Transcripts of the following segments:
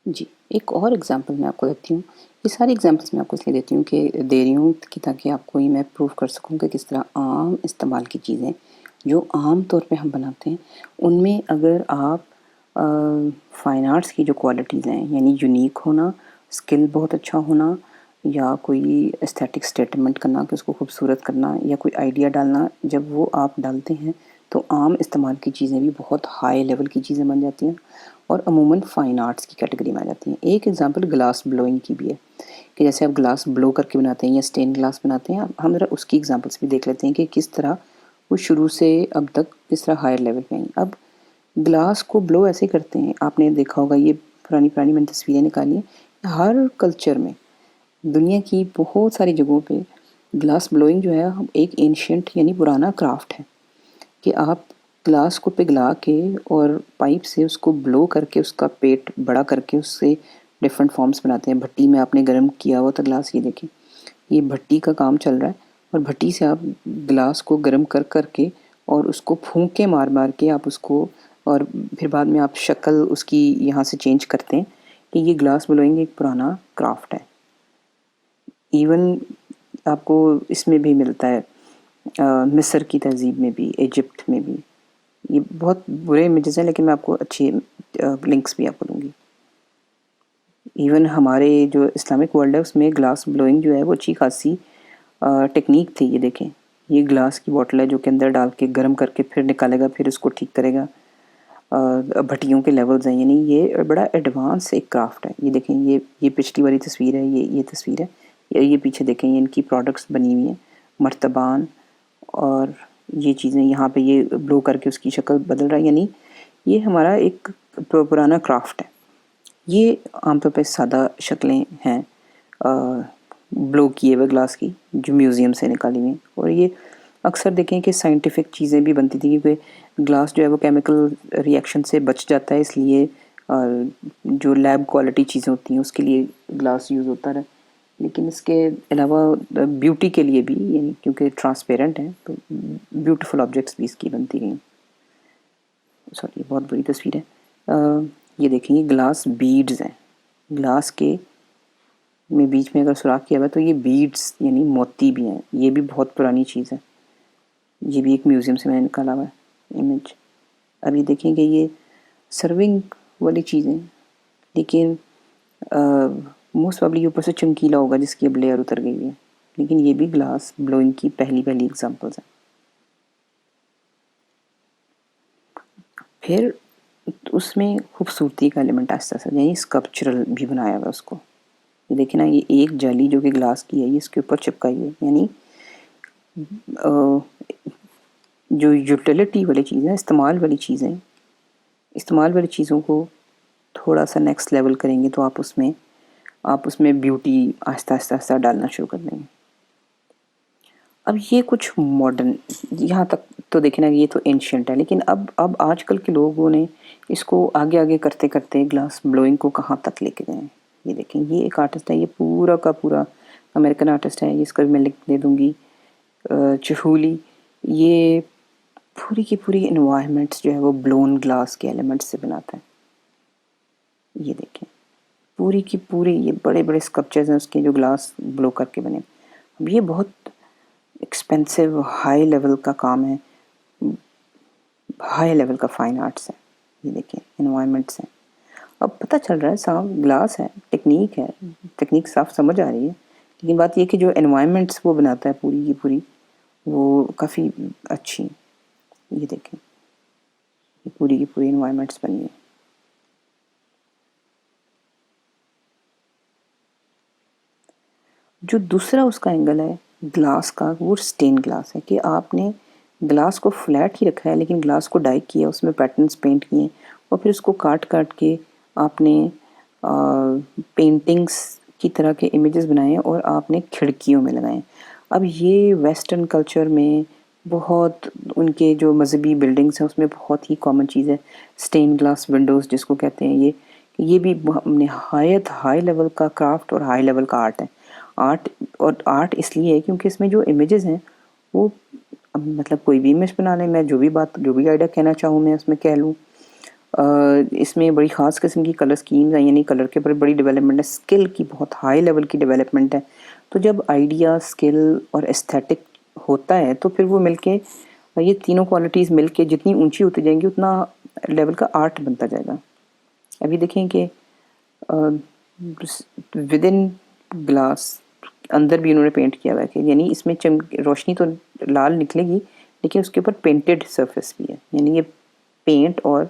جی، ایک اور ایگزامپل میں آپ کو دیتی ہوں۔ یہ ساری ایگزامپلس میں آپ کو اس لیے دیتی ہوں کہ دے رہی ہوں کہ تاکہ آپ کو یہ میں پروو کر سکوں کہ کس طرح عام استعمال کی چیزیں جو عام طور پہ ہم بناتے ہیں، ان میں اگر آپ فائن آرٹس کی جو کوالٹیز ہیں، یعنی یونیک ہونا، اسکل بہت اچھا ہونا، یا کوئی ایستھیٹک اسٹیٹمنٹ کرنا کہ اس کو خوبصورت کرنا، یا کوئی آئیڈیا ڈالنا، جب وہ آپ ڈالتے ہیں تو عام استعمال کی چیزیں بھی بہت ہائی لیول کی چیزیں بن جاتی ہیں اور عموماً فائن آرٹس کی کیٹیگری میں آ جاتی ہیں۔ ایک ایگزامپل گلاس بلوئنگ کی بھی ہے کہ جیسے آپ گلاس بلو کر کے بناتے ہیں یا اسٹین گلاس بناتے ہیں، ہم ذرا اس کی ایگزامپلس بھی دیکھ لیتے ہیں کہ کس طرح وہ شروع سے اب تک کس طرح ہائر لیول پہ آئیں۔ اب گلاس کو بلو ایسے کرتے ہیں، آپ نے دیکھا ہوگا، یہ پرانی میں نے تصویریں نکالی ہیں، ہر کلچر میں دنیا کی بہت ساری جگہوں پہ گلاس بلوئنگ جو ہے ایک اینشینٹ یعنی پرانا کرافٹ ہے کہ آپ گلاس کو پگھلا کے اور پائپ سے اس کو بلو کر کے اس کا پیٹ بڑا کر کے اس سے ڈفرینٹ فارمز بناتے ہیں۔ بھٹی میں آپ نے گرم کیا ہوا تھا گلاس، یہ دیکھیں یہ بھٹی کا کام چل رہا ہے، اور بھٹی سے آپ گلاس کو گرم کر کر کے اور اس کو پھونکے مار کے آپ اس کو، اور پھر بعد میں آپ شکل اس کی یہاں سے چینج کرتے ہیں کہ یہ گلاس بلوئنگ ایک پرانا کرافٹ ہے۔ ایون آپ کو اس میں بھی ملتا ہے، مصر کی تہذیب میں بھی، ایجپٹ میں بھی۔ یہ بہت برے امیجز ہیں لیکن میں آپ کو اچھی لنکس بھی آپ کو دوں گی۔ ایون ہمارے جو اسلامک ورلڈ ہے اس میں گلاس بلوئنگ جو ہے وہ اچھی خاصی ٹیکنیک تھی۔ یہ دیکھیں، یہ گلاس کی بوٹل ہے جو کہ اندر ڈال کے گرم کر کے پھر نکالے گا، پھر اس کو ٹھیک کرے گا۔ بھٹیوں کے لیولز ہیں، یعنی یہ بڑا ایڈوانس ایک کرافٹ ہے۔ یہ دیکھیں، یہ پچھلی والی تصویر ہے، یہ تصویر ہے، یہ پیچھے دیکھیں، یہ ان کی پروڈکٹس بنی ہوئی ہیں، مرتبان، اور یہ چیزیں یہاں پہ یہ بلو کر کے اس کی شکل بدل رہا ہے، یعنی یہ ہمارا ایک پرانا کرافٹ ہے۔ یہ عام طور پہ سادہ شکلیں ہیں بلو کیے ہوئے گلاس کی جو میوزیم سے نکالی ہوئی ہیں، اور یہ اکثر دیکھیں کہ سائنٹیفک چیزیں بھی بنتی تھیں کیونکہ گلاس جو ہے وہ کیمیکل ری ایکشن سے بچ جاتا ہے، اس لیے جو لیب کوالٹی چیزیں ہوتی ہیں اس کے لیے گلاس یوز ہوتا رہا، لیکن اس کے علاوہ بیوٹی کے لیے بھی، یعنی کیونکہ ٹرانسپیرنٹ ہیں تو بیوٹیفل آبجیکٹس بھی اس کی بنتی گئیں۔ سوری، بہت بری تصویر ہے۔ یہ دیکھیں، یہ گلاس بیڈز ہیں، گلاس کے میں بیچ میں اگر سوراخ کیا ہوا ہے تو یہ بیڈز یعنی موتی بھی ہیں۔ یہ بھی بہت پرانی چیز ہے، یہ بھی ایک میوزیم سے میں نے نکالا ہوا ہے امیج۔ اب یہ دیکھیں کہ یہ سرونگ والی چیزیں، لیکن موسٹ پرابلی اوپر سے چمکیلا ہوگا جس کی اب لیئر اتر گئی ہے، لیکن یہ بھی گلاس بلوئنگ کی پہلی ایگزامپلز ہیں۔ پھر اس میں خوبصورتی کا ایلیمنٹ آہستہ آہستہ، یعنی اسکلپچرل بھی بنایا ہوا اس کو۔ یہ دیکھیں نا، یہ ایک جالی جو کہ گلاس کی ہے، یہ اس کے اوپر چپکائی ہے، یعنی جو یوٹیلیٹی والی چیزیں، استعمال والی چیزوں کو تھوڑا سا نیکسٹ لیول کریں گے تو آپ اس میں بیوٹی آہستہ آہستہ ڈالنا شروع کر دیں گے۔ اب یہ کچھ ماڈرن، یہاں تک تو دیکھیں نا، یہ تو اینشینٹ ہے، لیکن اب آج کل کے لوگوں نے اس کو آگے کرتے کرتے گلاس بلوئنگ کو کہاں تک لے کے گئے ہیں۔ یہ دیکھیں، یہ ایک آرٹسٹ ہے، یہ پورا کا پورا امریکن آرٹسٹ ہے، اس کا بھی میں لنک دے دوں گی، چہولی۔ یہ پوری کی پوری انوائرمنٹس جو ہے وہ بلون گلاس کے ایلیمنٹس سے بناتا ہے۔ یہ دیکھیں، پوری کی پوری یہ بڑے بڑے اسکلپچرز ہیں اس کے جو گلاس بلو کر کے بنے۔ اب یہ بہت ایکسپینسو ہائی لیول کا کام ہے، ہائی لیول کا فائن آرٹس ہے۔ یہ دیکھیں، انوائرمنٹس ہیں۔ اب پتہ چل رہا ہے صاف گلاس ہے، ٹیکنیک صاف سمجھ آ رہی ہے، لیکن بات یہ کہ جو انوائرمنٹس وہ بناتا ہے پوری کی پوری، وہ کافی اچھی۔ یہ دیکھیں، یہ پوری کی پوری انوائرمنٹس بنی ہے۔ جو دوسرا اس کا اینگل ہے گلاس کا، وہ سٹین گلاس ہے کہ آپ نے گلاس کو فلیٹ ہی رکھا ہے لیکن گلاس کو ڈائی کیا، اس میں پیٹرنز پینٹ کیے، اور پھر اس کو کاٹ کے آپ نے پینٹنگز کی طرح کے امیجز بنائے اور آپ نے کھڑکیوں میں لگائے۔ اب یہ ویسٹرن کلچر میں بہت، ان کے جو مذہبی بلڈنگز ہیں اس میں بہت ہی کامن چیز ہے سٹین گلاس ونڈوز جس کو کہتے ہیں۔ یہ بھی نہایت ہائی لیول کا کرافٹ اور ہائی لیول کا آرٹ ہے۔ آرٹ اس لیے ہے کیونکہ اس میں جو امیجز ہیں وہ، مطلب کوئی بھی امیج بنا لیں، میں جو بھی آئیڈیا کہنا چاہوں میں اس میں کہہ لوں، اس میں بڑی خاص قسم کی کلر اسکیمز ہیں، یعنی کلر کے اوپر بڑی ڈیولپمنٹ ہے، اسکل کی بہت ہائی لیول کی ڈیولپمنٹ ہے. تو جب آئیڈیا، اسکل اور استھیٹک ہوتا ہے تو پھر وہ مل کے، یہ تینوں کوالٹیز مل کے جتنی اونچی ہوتی جائیں گی اتنا لیول کا آرٹ بنتا جائے گا. ابھی دیکھیں کہ ود ان گلاس اندر بھی انہوں نے پینٹ کیا ہوا ہے، کہ یعنی اس میں روشنی تو لال نکلے گی لیکن اس کے اوپر پینٹڈ سرفیس بھی ہے، یعنی یہ پینٹ اور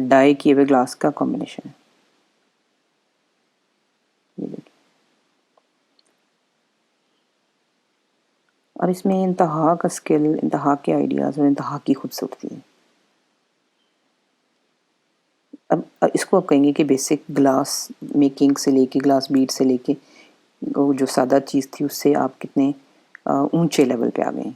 ڈائی کیے ہوئے گلاس کا کمبینیشن ہے. یہ دیکھیں، اور اس میں انتہا کا اسکل، انتہا کے آئیڈیاز اور انتہا کی خوبصورتی ہے. اب اس کو آپ کہیں گے کہ بیسک گلاس میکنگ سے لے کے، گلاس بیڈ سے لے کے وہ جو سادہ چیز تھی اس سے آپ کتنے اونچے لیول پہ آ گئے ہیں.